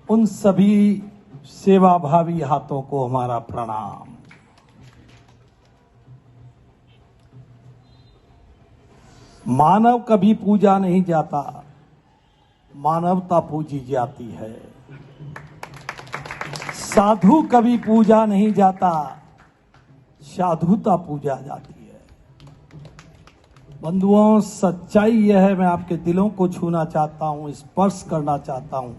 उन सभी सेवाभावी हाथों को हमारा प्रणाम। मानव कभी पूजा नहीं जाता, मानवता पूजी जाती है। साधु कभी पूजा नहीं जाता, साधुता पूजा जाती है। बंधुओं, सच्चाई यह है, मैं आपके दिलों को छूना चाहता हूं, स्पर्श करना चाहता हूं।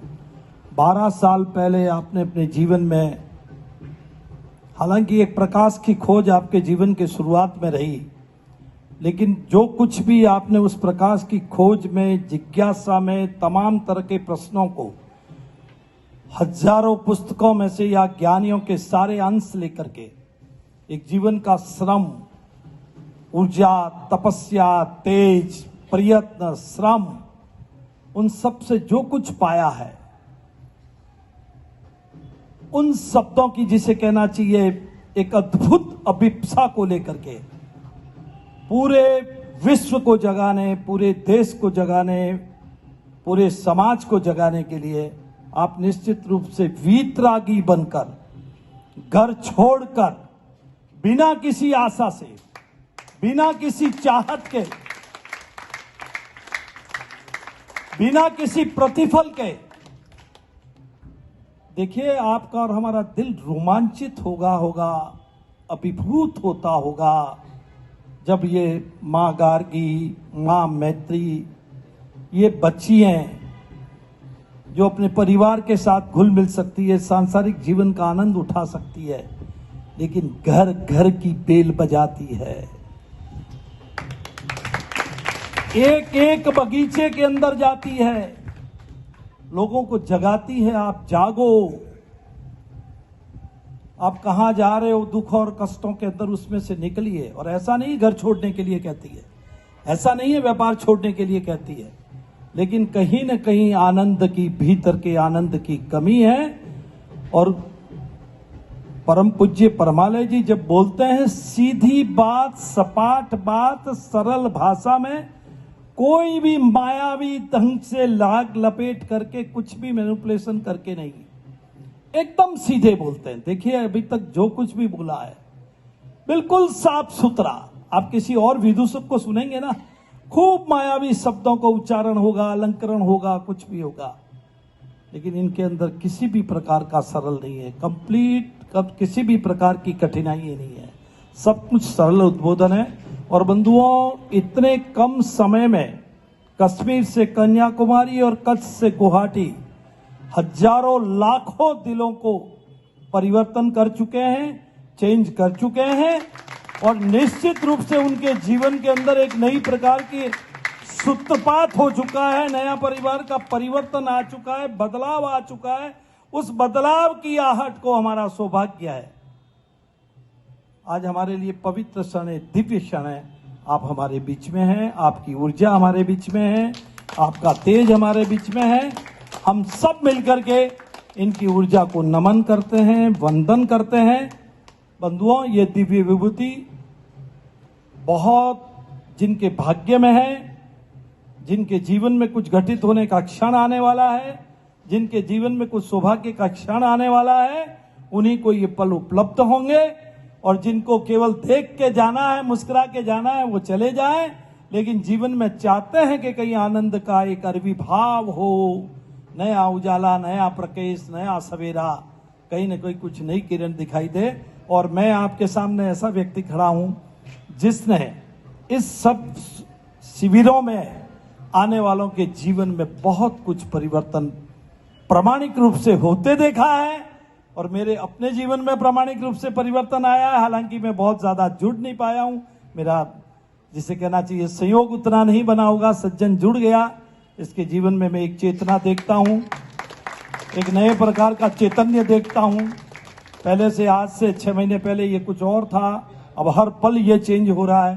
12 साल पहले आपने अपने जीवन में, हालांकि एक प्रकाश की खोज आपके जीवन के शुरुआत में रही, लेकिन जो कुछ भी आपने उस प्रकाश की खोज में, जिज्ञासा में, तमाम तरह के प्रश्नों को हजारों पुस्तकों में से या ज्ञानियों के सारे अंश लेकर के एक जीवन का श्रम, ऊर्जा, तपस्या, तेज, प्रयत्न, श्रम, उन सब से जो कुछ पाया है, उन शब्दों की, जिसे कहना चाहिए एक अद्भुत अभिप्सा को लेकर के पूरे विश्व को जगाने, पूरे देश को जगाने, पूरे समाज को जगाने के लिए आप निश्चित रूप से वीतरागी बनकर, घर छोड़कर, बिना किसी आशा से, बिना किसी चाहत के, बिना किसी प्रतिफल के, देखिए आपका और हमारा दिल रोमांचित होगा, अभिभूत होता होगा जब ये मां गार्गी, मां मैत्री, ये बच्ची हैं जो अपने परिवार के साथ घुल मिल सकती है, सांसारिक जीवन का आनंद उठा सकती है, लेकिन घर घर की बेल बजाती है। एक एक बगीचे के अंदर जाती है, लोगों को जगाती है, आप जागो, आप कहां जा रहे हो, दुख और कष्टों के अंदर उसमें से निकलिए। और ऐसा नहीं घर छोड़ने के लिए कहती है, ऐसा नहीं है व्यापार छोड़ने के लिए कहती है, लेकिन कहीं न कहीं आनंद की, भीतर के आनंद की कमी है। और परम पूज्य परमालय जी जब बोलते हैं, सीधी बात, सपाट बात, सरल भाषा में, कोई भी मायावी ढंग से लाग लपेट करके, कुछ भी मैनिपुलेशन करके नहीं, एकदम सीधे बोलते हैं। देखिए अभी तक जो कुछ भी बोला है बिल्कुल साफ सुथरा। आप किसी और विदूषक को सुनेंगे ना, खूब मायावी शब्दों का उच्चारण होगा, अलंकरण होगा, कुछ भी होगा, लेकिन इनके अंदर किसी भी प्रकार का सरल नहीं है, कंप्लीट, किसी भी प्रकार की कठिनाई नहीं है, सब कुछ सरल उद्बोधन है। और बंधुओं, इतने कम समय में कश्मीर से कन्याकुमारी और कच्छ से गुवाहाटी हजारों लाखों दिलों को परिवर्तन कर चुके हैं, चेंज कर चुके हैं, और निश्चित रूप से उनके जीवन के अंदर एक नई प्रकार की सूत्रपात हो चुका है, नया परिवार का परिवर्तन आ चुका है, बदलाव आ चुका है। उस बदलाव की आहट को हमारा सौभाग्य है। आज हमारे लिए पवित्र क्षण है, दिव्य क्षण है। आप हमारे बीच में हैं, आपकी ऊर्जा हमारे बीच में है, आपका तेज हमारे बीच में है। हम सब मिलकर के इनकी ऊर्जा को नमन करते हैं, वंदन करते हैं। बंधुओं, ये दिव्य विभूति बहुत जिनके भाग्य में है, जिनके जीवन में कुछ घटित होने का क्षण आने वाला है, जिनके जीवन में कुछ सौभाग्य का क्षण आने वाला है, उन्हीं को ये पल उपलब्ध होंगे। और जिनको केवल देख के जाना है, मुस्कुरा के जाना है, वो चले जाएं, लेकिन जीवन में चाहते हैं कि कहीं आनंद का एक आविर्भाव हो, नया उजाला, नया प्रकाश, नया सवेरा, कहीं न कहीं कुछ नई किरण दिखाई दे। और मैं आपके सामने ऐसा व्यक्ति खड़ा हूं जिसने इस सब शिविरों में आने वालों के जीवन में बहुत कुछ परिवर्तन प्रामाणिक रूप से होते देखा है, और मेरे अपने जीवन में प्रामाणिक रूप से परिवर्तन आया है। हालांकि मैं बहुत ज्यादा जुड़ नहीं पाया हूं, मेरा जिसे कहना चाहिए संयोग उतना नहीं बना होगा, सज्जन जुड़ गया। इसके जीवन में मैं एक चेतना देखता हूं, एक नए प्रकार का चैतन्य देखता हूं। पहले से, आज से 6 महीने पहले ये कुछ और था, अब हर पल ये चेंज हो रहा है।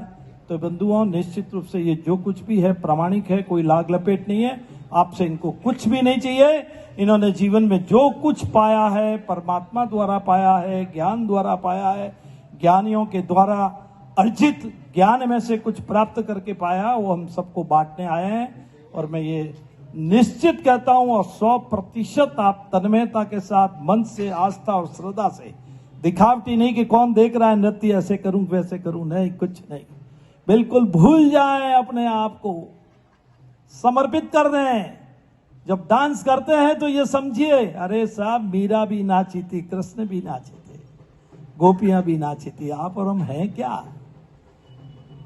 तो बंधुओं, निश्चित रूप से ये जो कुछ भी है प्रामाणिक है, कोई लाग लपेट नहीं है। आपसे इनको कुछ भी नहीं चाहिए। इन्होंने जीवन में जो कुछ पाया है परमात्मा द्वारा पाया है, ज्ञान द्वारा पाया है, ज्ञानियों के द्वारा अर्जित ज्ञान में से कुछ प्राप्त करके पाया, वो हम सबको बांटने आए हैं। और मैं ये निश्चित कहता हूं और 100% आप तन्मयता के साथ मन से, आस्था और श्रद्धा से, दिखावटी नहीं कि कौन देख रहा है नृत्य ऐसे करूं वैसे करूं, नहीं, कुछ नहीं, बिल्कुल भूल जाएं, अपने आप को समर्पित कर दें। जब डांस करते हैं तो ये समझिए, अरे साहब मीरा भी नाची थी, कृष्ण भी नाचे थे, गोपियां भी नाची थी, आप और हम हैं क्या।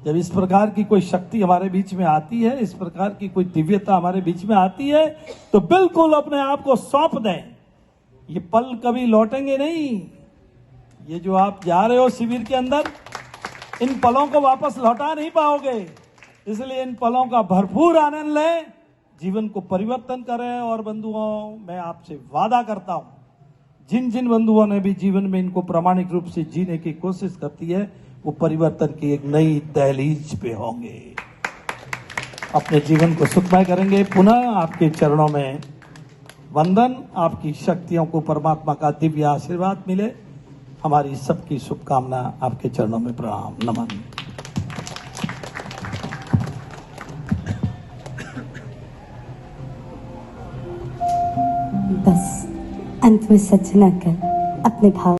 जब इस प्रकार की कोई शक्ति हमारे बीच में आती है, इस प्रकार की कोई दिव्यता हमारे बीच में आती है, तो बिल्कुल अपने आप को सौंप दें। ये पल कभी लौटेंगे नहीं। ये जो आप जा रहे हो शिविर के अंदर, इन पलों को वापस लौटा नहीं पाओगे, इसलिए इन पलों का भरपूर आनंद लें, जीवन को परिवर्तन करें। और बंधुओं, मैं आपसे वादा करता हूं, जिन जिन बंधुओं ने भी जीवन में इनको प्रामाणिक रूप से जीने की कोशिश करती है, वो परिवर्तन की एक नई दहलीज पे होंगे, अपने जीवन को सुखमय करेंगे। पुनः आपके चरणों में वंदन, आपकी शक्तियों को परमात्मा का दिव्य आशीर्वाद मिले, हमारी सबकी शुभकामना, आपके चरणों में प्रणाम, नमन। बस अंत में सज्जना कर अपने भाव